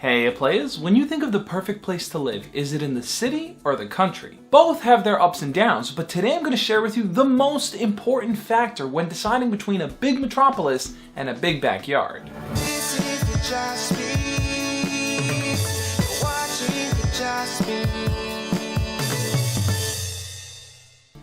Hey players, when you think of the perfect place to live, is it in the city or the country? Both have their ups and downs, but today I'm going to share with you the most important factor when deciding between a big metropolis and a big backyard. This is the Josh Speaks. You're watching the Josh Speaks.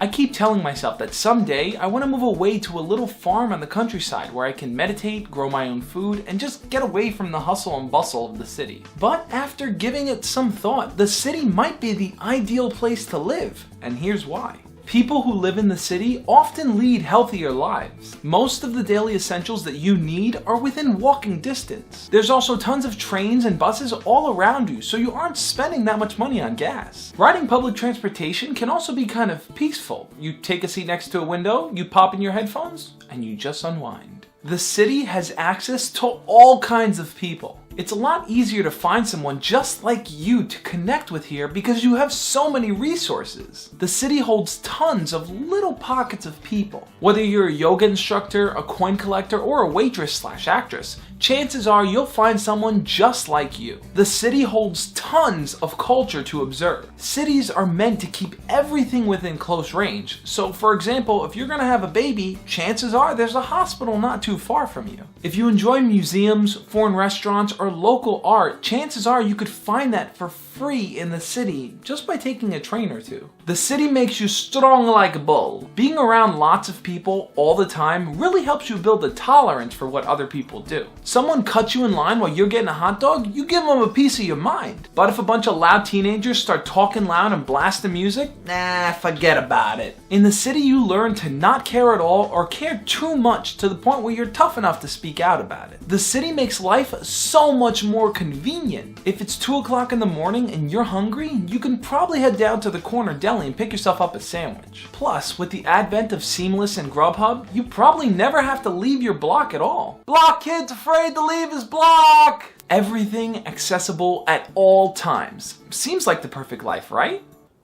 I keep telling myself that someday I want to move away to a little farm on the countryside where I can meditate, grow my own food, and just get away from the hustle and bustle of the city. But after giving it some thought, the city might be the ideal place to live, and here's why. People who live in the city often lead healthier lives. Most of the daily essentials that you need are within walking distance. There's also tons of trains and buses all around you, so you aren't spending that much money on gas. Riding public transportation can also be kind of peaceful. You take a seat next to a window, you pop in your headphones, and you just unwind. The city has access to all kinds of people. It's a lot easier to find someone just like you to connect with here because you have so many resources. The city holds tons of little pockets of people. Whether you're a yoga instructor, a coin collector, or a waitress/actress, chances are you'll find someone just like you. The city holds tons of culture to observe. Cities are meant to keep everything within close range. So for example, if you're gonna have a baby, chances are there's a hospital not too far from you. If you enjoy museums, foreign restaurants, or local art, chances are you could find that for free in the city just by taking a train or two. The city makes you strong like a bull. Being around lots of people all the time really helps you build a tolerance for what other people do. Someone cuts you in line while you're getting a hot dog, you give them a piece of your mind. But if a bunch of loud teenagers start talking loud and blasting music, forget about it. In the city, you learn to not care at all or care too much to the point where you're tough enough to speak out about it. The city makes life so much more convenient. If it's 2 o'clock in the morning and you're hungry, you can probably head down to the corner deli and pick yourself up a sandwich. Plus, with the advent of Seamless and Grubhub, you probably never have to leave your block at all. Block kid's afraid to leave his block! Everything accessible at all times. Seems like the perfect life, right?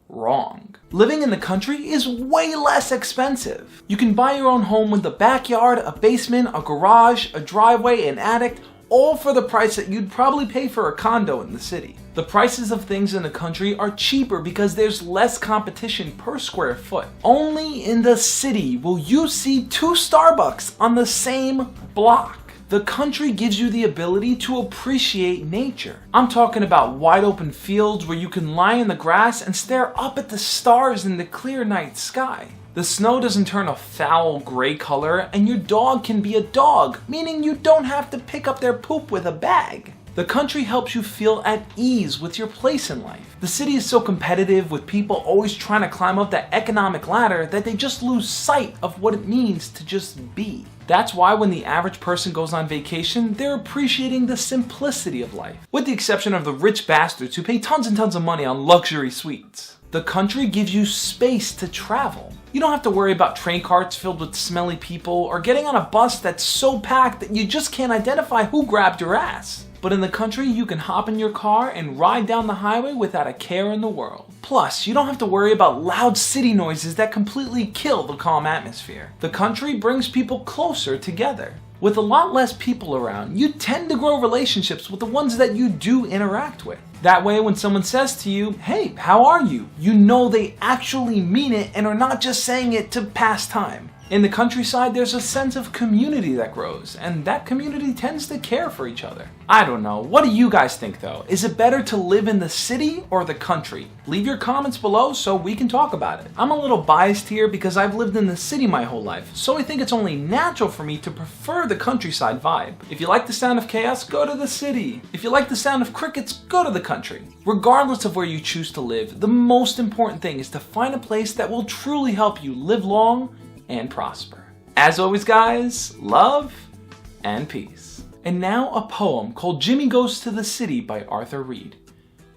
Wrong. Living in the country is way less expensive. You can buy your own home with a backyard, a basement, a garage, a driveway, an attic, all for the price that you'd probably pay for a condo in the city. The prices of things in the country are cheaper because there's less competition per square foot. Only in the city will you see 2 Starbucks on the same block. The country gives you the ability to appreciate nature. I'm talking about wide open fields where you can lie in the grass and stare up at the stars in the clear night sky. The snow doesn't turn a foul gray color, and your dog can be a dog, meaning you don't have to pick up their poop with a bag. The country helps you feel at ease with your place in life. The city is so competitive with people always trying to climb up that economic ladder that they just lose sight of what it means to just be. That's why when the average person goes on vacation, they're appreciating the simplicity of life, with the exception of the rich bastards who pay tons and tons of money on luxury suites. The country gives you space to travel. You don't have to worry about train carts filled with smelly people or getting on a bus that's so packed that you just can't identify who grabbed your ass. But in the country, you can hop in your car and ride down the highway without a care in the world. Plus, you don't have to worry about loud city noises that completely kill the calm atmosphere. The country brings people closer together. With a lot less people around, you tend to grow relationships with the ones that you do interact with. That way, when someone says to you, "Hey, how are you?" you know they actually mean it and are not just saying it to pass time. In the countryside, there's a sense of community that grows, and that community tends to care for each other. I don't know. What do you guys think though? Is it better to live in the city or the country? Leave your comments below so we can talk about it. I'm a little biased here because I've lived in the city my whole life, so I think it's only natural for me to prefer the countryside vibe. If you like the sound of chaos, go to the city. If you like the sound of crickets, go to the country. Regardless of where you choose to live, the most important thing is to find a place that will truly help you live long and prosper. As always guys, love and peace. And now a poem called Jimmy Goes to the City by Arthur Reed.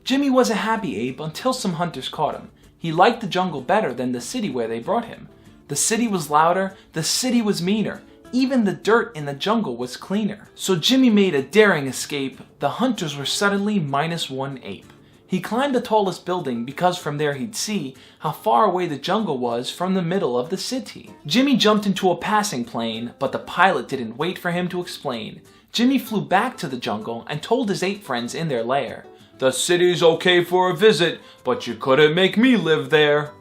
Jimmy was a happy ape until some hunters caught him. He liked the jungle better than the city where they brought him. The city was louder, the city was meaner, even the dirt in the jungle was cleaner. So Jimmy made a daring escape. The hunters were suddenly -1 ape. He climbed the tallest building because from there he'd see how far away the jungle was from the middle of the city. Jimmy jumped into a passing plane, but the pilot didn't wait for him to explain. Jimmy flew back to the jungle and told his 8 friends in their lair, "The city's okay for a visit, but you couldn't make me live there."